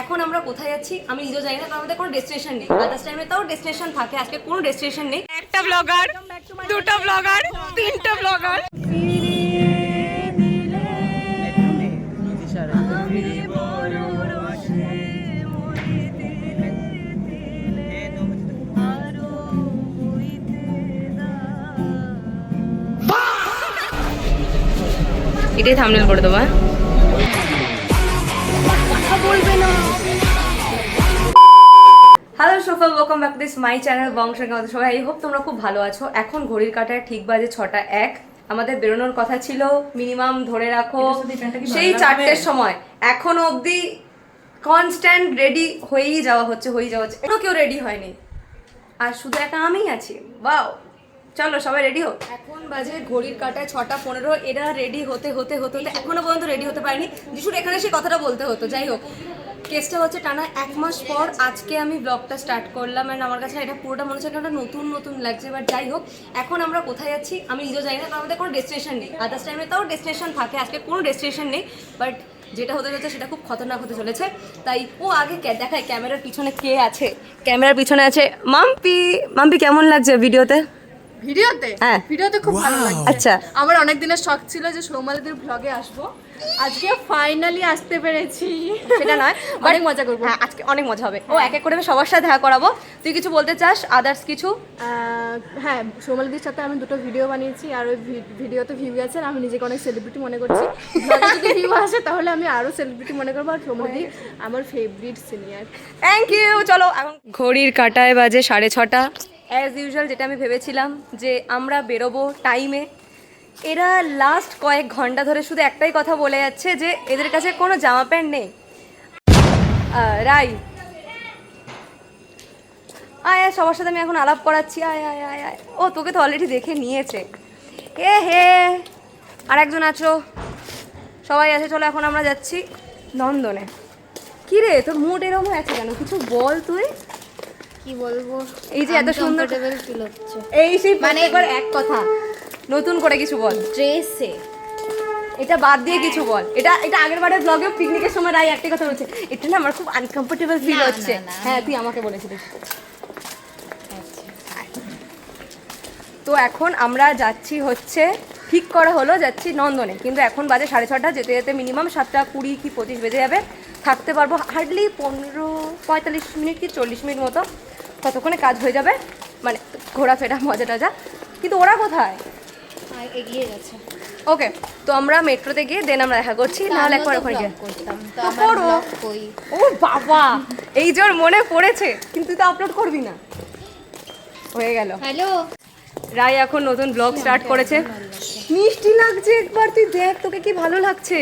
এখন আমরা কোথায় যাচ্ছি আমি নিজেও জানি না, কারণ আমাদের কোনো ডেস্টিনেশন নেই। আদার্স টাইমে তাও ডেস্টিনেশন থাকে, আজকে কোনো ডেস্টিনেশন নেই। একটা ব্লগার, দুটো ব্লগার, তিনটা ব্লগার। এটাই থাম্বনেল করে দেবো। Hello sofa, welcome back to this my channel বংশের গাঁও। সবাই আই হোপ তোমরা খুব ভালো আছো। এখন ঘড়ির কাঁটায় ঠিক বাজে 6:01। আমাদের বেরোনোর কথা ছিল মিনিমাম ধরে রাখো সেই 4টের সময়। এখনো অবধি কনস্ট্যান্ট রেডি হয়েই যাওয়া হচ্ছে। কোনো কেউ রেডি হয়নি, আর শুধু একটা আমিই আছি। বাও, চলো সবাই রেডি হোক। এখন বাজে ঘড়ির কাঁটায় 6:15। এরা রেডি হতে হতে হতে হতে এখনো পর্যন্ত রেডি হতে পারেনি। যিশুর এখানে সেই কথাটা বলতে হতো। যাই হোক, কেসটা হচ্ছে টানা 1 মাস পর আজকে আমি ব্লগটা স্টার্ট করলাম। অ্যান্ড আমার কাছে এটা পুরোটা মনে হচ্ছে একটা নতুন নতুন লাগছে। বাট যাই হোক, এখন আমরা কোথায় যাচ্ছি আমি নিজেও জানি না, কারণ আমাদের কোনো ডেস্টিনেশন নেই। আদার্স টাইমে তাও ডেস্টিনেশন থাকে, আজকে কোনো ডেস্টিনেশন নেই। বাট যেটা হতে চলেছে সেটা খুব খতরনাক হতে চলেছে। তাই ও আগে দেখায় ক্যামেরার পিছনে কে আছে। ক্যামেরার পিছনে আছে মাম্পি। মাম্পি, কেমন লাগছে ভিডিওতে? হ্যাঁ, ভিডিওতে খুব ভালো লাগছে। আচ্ছা, আমার অনেক দিনের শখ ছিল যে সৌমালিদের ব্লগে আসবো, আজকে ফাইনালি আসতে পেরেছি। সেটা নয়, অনেক মজা করবো। হ্যাঁ, আজকে অনেক মজা হবে। ও এক এক করে আমি সবার সাথে দেখা করাবো। তুই কিছু বলতে চাস আদার্স কিছু? হ্যাঁ, সৌমালিদির সাথে আমি 2টো ভিডিও বানিয়েছি, আর ওই ভিডিওতে ভিউ আছে। আমি নিজেকে অনেক সেলিব্রিটি মনে করছি। ব্লগে যদি ভিউ আসে তাহলে আমি আরো সেলিব্রিটি মনে করবো। আর সৌমালিদি আমার ফেভারিট সিনিয়র। Thank you. চলো, এখন ঘড়ির কাঁটায় বাজে 6:30। অ্যাজ ইউজুয়াল যেটা আমি ভেবেছিলাম যে আমরা বেরোবো টাইমে, এরা লাস্ট কয়েক ঘন্টা ধরে শুধু একটাই কথা বলে যাচ্ছে যে এদের কাছে কোনো জামা প্যান্ট নেই। রাই, আয় আয়, সবার সাথে আমি এখন আলাপ করাচ্ছি। আয় আয় আয় আয়। ও তোকে তো অলরেডি দেখে নিয়েছে। হে, আর একজন আছো, সবাই আছে। চলো, এখন আমরা যাচ্ছি নন্দনে। কি রে, তোর মুড এরকম হয়ে আছে কেন? কিছু বল তুই। কি বলবো, এই যে এত সুন্দর ফিল হচ্ছে এই সেই মানে এবার এক কথা নতুন করে কিছু বল। ড্রেসে এটা বাদ দিয়ে কিছু বল। এটা আগের বারের ব্লগে পিকনিকের সময় রাই একটা কথা বলছে, এটা না আমার খুব আনকমফোর্টেবল ফিল হচ্ছে। হ্যাঁ, তুই আমাকে বলেছিলিস। তো এখন আমরা যাচ্ছি হচ্ছে, ঠিক করা হলো যাচ্ছি নন্দনে, কিন্তু এখন বাজে 6:30। যেতে যেতে মিনিমাম 7:20 কি 25 বেজে যাবে। থাকতে পারবো হার্ডলি 45 মিনিট কি 40 মিনিট মতো। ততক্ষণে কাজ হয়ে যাবে, মানে ঘোরাফেরা মজা টজা। কিন্তু ওরা কোথায়? এগিয়ে গেছে। ওকে, তো আমরা মেট্রোতে গিয়ে দেন আমরা দেখা করছি, নাহলে একবার ওখানে গিয়ে করো। ও বাবা, এই জোর মনে পড়েছে, কিন্তু তুই তো আপলোড করবি না। হয়ে গেল। হ্যালো, রাই এখন নতুন ব্লগ স্টার্ট করেছে। মিষ্টি লাগছে, একবার তুই দেখ তোকে কি ভালো লাগছে।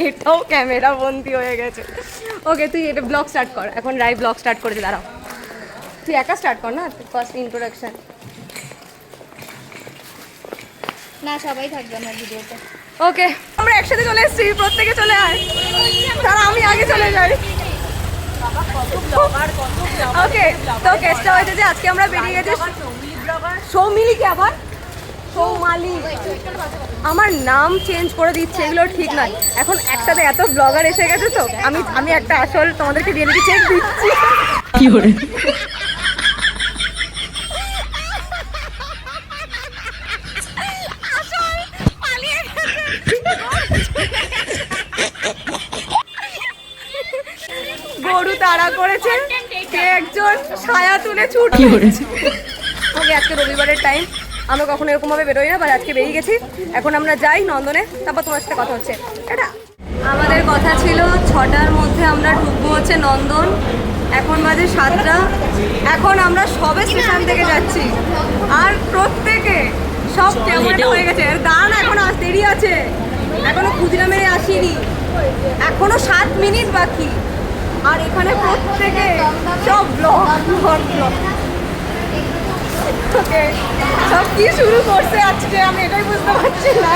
এটাও ক্যামেরা বন্দি হয়ে গেছে। ওকে, তুই এটা ব্লগ স্টার্ট কর। এখন রাই ব্লগ স্টার্ট করেছে, দাঁড়াও। তুই একা স্টার্ট কর না, ফার্স্ট ইন্ট্রোডাকশন। না, সবাই থাকবে আমার ভিডিওতে। ওকে, আমরা একসাথে চলে এসেছি। প্রত্যেকে চলে আয়, তারা আমি আগে চলে যাই। ওকে, তো কেসটা হয়েছে যে আজকে আমরা বেরিয়ে গেছি। সৌমিলি কি আবার? সৌমালি, আমার নাম চেঞ্জ করে দিচ্ছে, এগুলো ঠিক নয়। এখন একসাথে এত ব্লগার এসে গেছে, তো আমি একটা আসল তোমাদেরকে রিয়েলিটি চেক দিচ্ছি। কি করে গরু তাড়া করেছে, কে একজন ছায়া তুলে ছুট করেছে। ওকে, আজকে রবিবারের টাইম, আমরা কখনো এরকমভাবে বেরোই না, বাট আজকে বেরিয়ে গেছি। এখন আমরা যাই নন্দনে, তারপর তোমার সাথে কথা হচ্ছে। এটা আমাদের কথা ছিল 6টার মধ্যে আমরা ঢুকবো হচ্ছে নন্দন। এখন বাজে 7টা। এখন আমরা সবে স্টেশন থেকে যাচ্ছি, আর প্রত্যেকে সব কেমন হয়ে গেছে। দাঁড়ান, এখন দেরি আছে, এখনো খুচরা মেরে আসিনি, এখনো 7 মিনিট বাকি। আর এখানে প্রত্যেকে সব ব্লগ। ওকে, সব কি শুরু করছে আজকে আমি এটাই বুঝতে পারছি না।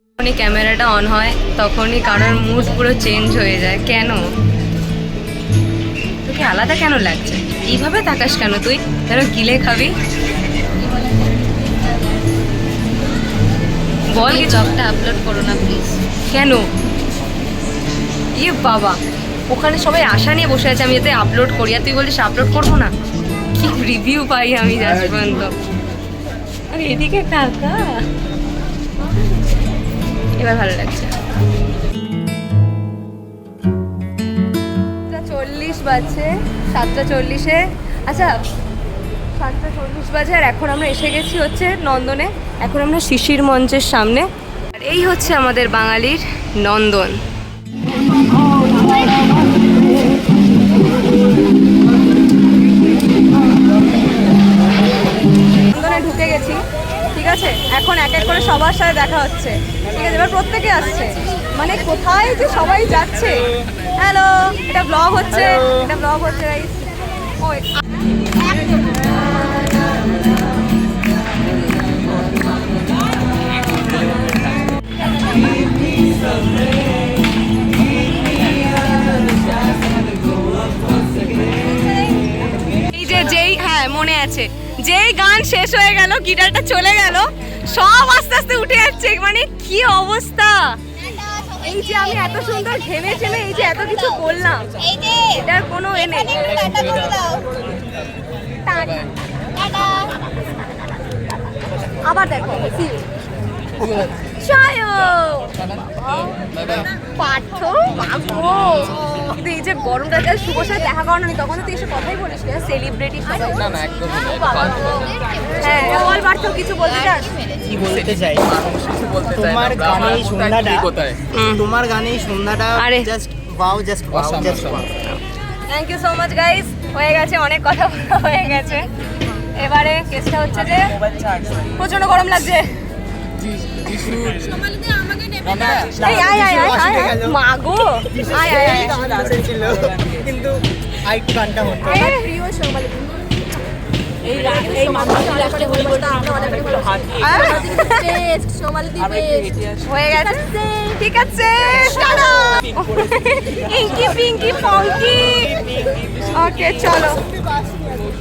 যখনই ক্যামেরাটা অন হয় তখনই কারোর মুড পুরো চেঞ্জ হয়ে যায়। কেন তোকে আলাদা কেন লাগছে? এইভাবে তাকাস কেন তুই? ধরো গিলে খাবি। বল, কি জবটা আপলোড করো না প্লিজ। কেন? ইয়ে বাবা, ওখানে সবাই আশা নিয়ে বসে আছে আমি যাতে আপলোড করি, আর তুই বলিস আপলোড করবো না? কি রিভিউ পাই আমি জাস্ট পর্যন্ত। আর এদিকে টাকা, এবার ভালো লাগছে। 7:40 বাজছে, 7:40-এ, আচ্ছা 7:40 বাজে, আর এখন আমরা এসে গেছি হচ্ছে নন্দনে। এখন আমরা শিশির মঞ্চের সামনে, আর এই হচ্ছে আমাদের বাঙালির নন্দন। নন্দনে ঢুকে গেছি, ঠিক আছে। এখন এক এক করে সবার সাথে দেখা হচ্ছে, ঠিক আছে। এবার প্রত্যেকে আসছে, মানে কোথায় যে সবাই যাচ্ছে। হ্যালো, এটা ব্লগ হচ্ছে, এটা ব্লগ হচ্ছে গাইস। ওই যেই, হ্যাঁ মনে আছে, যেই গান শেষ হয়ে গেল, গিটারটা চলে গেল, সব আস্তে আস্তে উঠে যাচ্ছে, মানে কি অবস্থা। এই যে আমি এত সুন্দর ঘেমে টেমে এই যে এত কিছু বললাম, এটার কোনো এ নেই। আবার দেখো পার্থ বাবু, কিন্তু এই যে গরমটা যা শুভর সাথে দেখা করানো নেই, তখন তুই এসে কথাই বলিস না, সেলিব্রিটি সবাই। হ্যাঁ বল পার্থ, কিছু বলতে চাস? কি বলতে চাই, তোমার গানে এই সন্ধ্যাটা, তোমার গানে এই সন্ধ্যাটা just wow, just wow, just wow. Thank you so much guys, হয়ে গেছে, অনেক কথা বলা হয়ে গেছে। এবারে কেসটা হচ্ছে যে প্রচন্ড গরম লাগছে। মাগো আয় আয় আয়, কিন্তু আরেকটু গানটা হতো। প্রিয় সোমালি, এই মানুষটা লাস্টে বলে বলতে আমরা অনেক বেস্ট, সোমালি দি বেস্ট হয়ে গেছে, ঠিক আছে। ইঙ্কি পিঙ্কি পঙ্কি, ওকে চলো।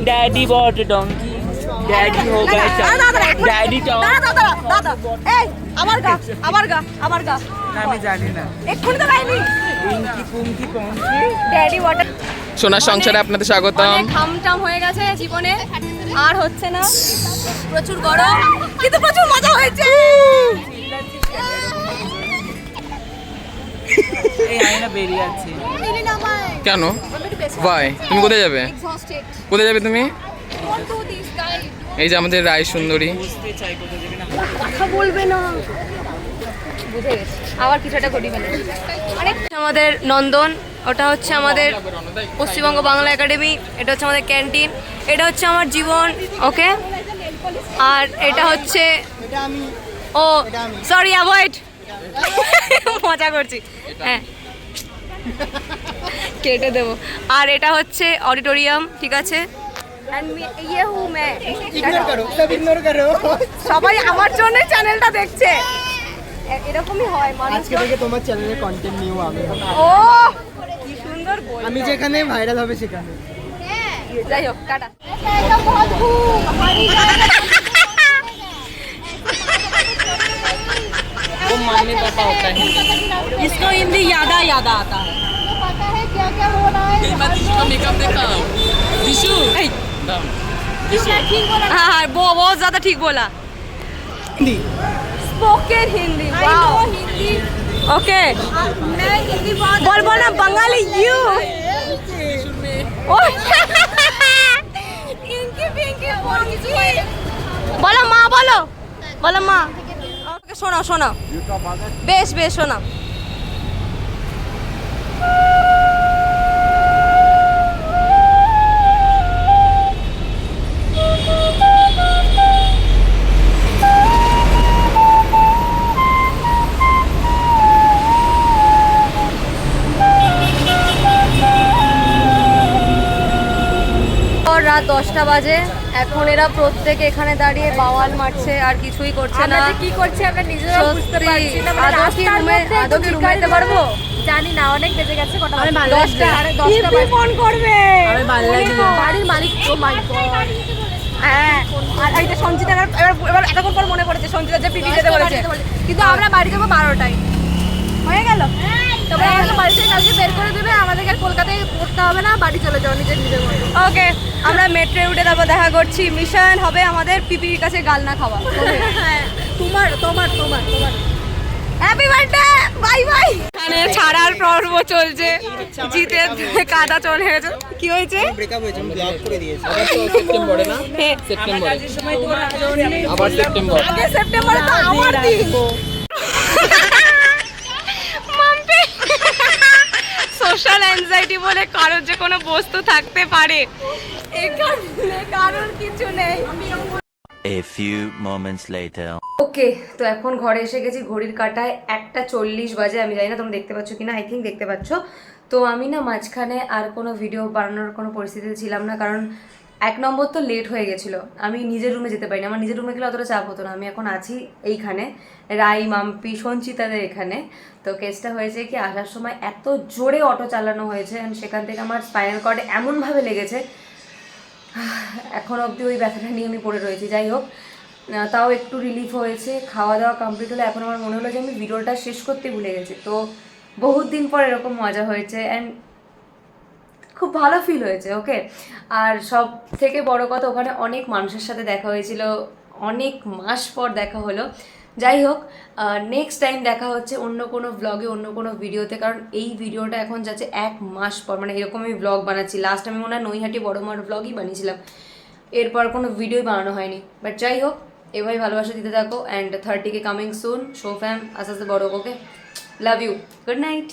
डैडी बॉट डोंकी डैडी हो गए डैडी टॉम দাদা এই আবার গা, আবার গা, আবার গা। আমি জানি না এক্ষুনি তো গাইনি। পিঙ্কি পুঙ্কি পঙ্কি ড্যাডি ওয়াটার সোনার সংসারে আপনাদের স্বাগতম। অনেক খামটাম হয়ে গেছে জীবনে, আর হচ্ছে না, প্রচুর গরম কিন্তু প্রচুর মজা হয়েছে। এই আয়না বেরিয়ে আছে কেন ভাই, তুমি কোথায় যাবে? কোথায় যাবে তুমি? এই যে আমাদের রায় সুন্দরী, বুঝতে চাই কোথায় যাবে না কথা বলবে না, বুঝে গেছি। আবার কিছু একটা ঘটি ফেলে অনেক। আমাদের নন্দন, ওটা হচ্ছে আমাদের পশ্চিমবঙ্গ বাংলা একাডেমি, এটা হচ্ছে আমাদের ক্যান্টিন, এটা হচ্ছে আমার জীবন, ওকে। আর এটা হচ্ছে, ও সরি অ্যাভয়েড, মজা করছি, হ্যাঁ কেটে দেবো। আর এটা হচ্ছে অডিটোরিয়াম, ঠিক আছে। ইগনোর করো। সবাই আমার জন্য চ্যানেলটা দেখছে, এরকমই হয় মানুষ। আজকে থেকে তোমার চ্যানেলে কন্টেন্ট নিউ আমি, ও কি সুন্দর বল, আমি যেখানে ভাইরাল হবে সেখানে। যাই হোক টাটা। वो मम्मी पापा होता है इसको हिंदी यादा यादा आता है मेकअप देखा दिशु हाँ हाँ बहुत ज्यादा ठीक बोला, Hindi spoken Hindi, wow okay. बोल बोल ना बंगाली यू, बोलो माँ, बोलो बोलो माँ। শোনাও শোনাও, বেশ বেশ শোনাও। রাত 10টা বাজে, এখন এরা প্রত্যেকে এখানে দাঁড়িয়ে বাওয়াল মারছে, আর কিছুই করছে না। আমরা কি করছি আমরা নিজেরাও বুঝতে পারছি না। আদৌ কি ঘুমাইতে পারবো জানি না, অনেক বেজে গেছে, কটা বাজে? 10টা। 10টা বাজে। ফোন করবে আমি বাল্লা দিব বাড়ির মালিক, ও মাই গড। হ্যাঁ, আর এইটা সঞ্চিতা, এবার এতক্ষণ পর মনে পড়েছে সঞ্চিতা যে পিটি যেতে বলেছে, কিন্তু আমরা বাড়ি যাবো 12টায়। হয়ে গেল। তবে আমাকে বাড়ি থেকে কালকে বের করে দেবে, আমাদেরকে আর কলকাতায় পড়তে হবে না, বাড়ি চলে যাও নিজের মতো। ওকে, আমরা মেট্রো উঠে তারপর দেখা করছি। মিশন হবে আমাদের পিপির কাছে গাল না খাওয়া। হ্যাঁ, তোমার হ্যাপি বার্থডে, বাই বাই। এখানে ছাড়ার পর্ব চলছে, জিতের কাদা চলে গেছে। কি হয়েছে? ব্রেকআপ হয়েছে, আমি ব্লক করে দিয়েছি। সেপ্টেম্বরে না, সেপ্টেম্বরে আবার সেপ্টেম্বর। আগে সেপ্টেম্বরে তো আমার দিন। মাম্পি, সোশ্যাল অ্যাংজাইটি বলে কারোর যে কোনো বস্তু থাকতে পারে, এখানে কারোর কিছু নেই। A few moments later. ওকে, তো এখন ঘরে এসে গেছি, ঘড়ির কাঁটায় 1:40 বাজে। আমি জানি না তোমরা দেখতে পাচ্ছ কিনা, আই থিঙ্ক দেখতে পাচ্ছ। তো আমি না মাঝখানে আর কোনো ভিডিও বানানোর কোনো পরিস্থিতিতে ছিলাম না, কারণ 1 নম্বর তো লেট হয়ে গেছিলো, আমি নিজের রুমে যেতে পারিনি। আমার নিজের রুমে গেলে অতটা চাপ হতো না। আমি এখন আছি এইখানে, রাই, মাম্পি, সঞ্চিতাদের এখানে। তো কেসটা হয়েছে কি, আসার সময় এত জোরে অটো চালানো হয়েছে, অ্যান্ড সেখান থেকে আমার স্পাইনাল কর্ডে এমনভাবে লেগেছে, এখন অবধি ওই ব্যথাটা নিয়ে আমি পড়ে রয়েছি। যাই হোক, তাও একটু রিলিফ হয়েছে। খাওয়া দাওয়া কমপ্লিট হলো, এখন আমার মনে হলো যে আমি ভিডিওটা শেষ করতে ভুলে গেছি। তো বহুত দিন পর এরকম মজা হয়েছে, অ্যান্ড খুব ভালো ফিল হয়েছে। ওকে, আর সব থেকে বড় কথা, ওখানে অনেক মানুষের সাথে দেখা হয়েছিল, অনেক মাস পর দেখা হলো। যাই হোক, নেক্সট টাইম দেখা হচ্ছে অন্য কোনো ব্লগে, অন্য কোনো ভিডিওতে, কারণ এই ভিডিওটা এখন যাচ্ছে 1 মাস পর, মানে এরকম আমি ব্লগ বানাচ্ছি। লাস্ট আমি মনে হয় নৈহাটি বড় মার ব্লগই বানিয়েছিলাম, এরপর কোনো ভিডিওই বানানো হয়নি। বাট যাই হোক, এভাবে ভালোবাসা দিতে থাকো, and 30K coming soon, so fam আস্তে আস্তে বড়। Okay, love you, good night.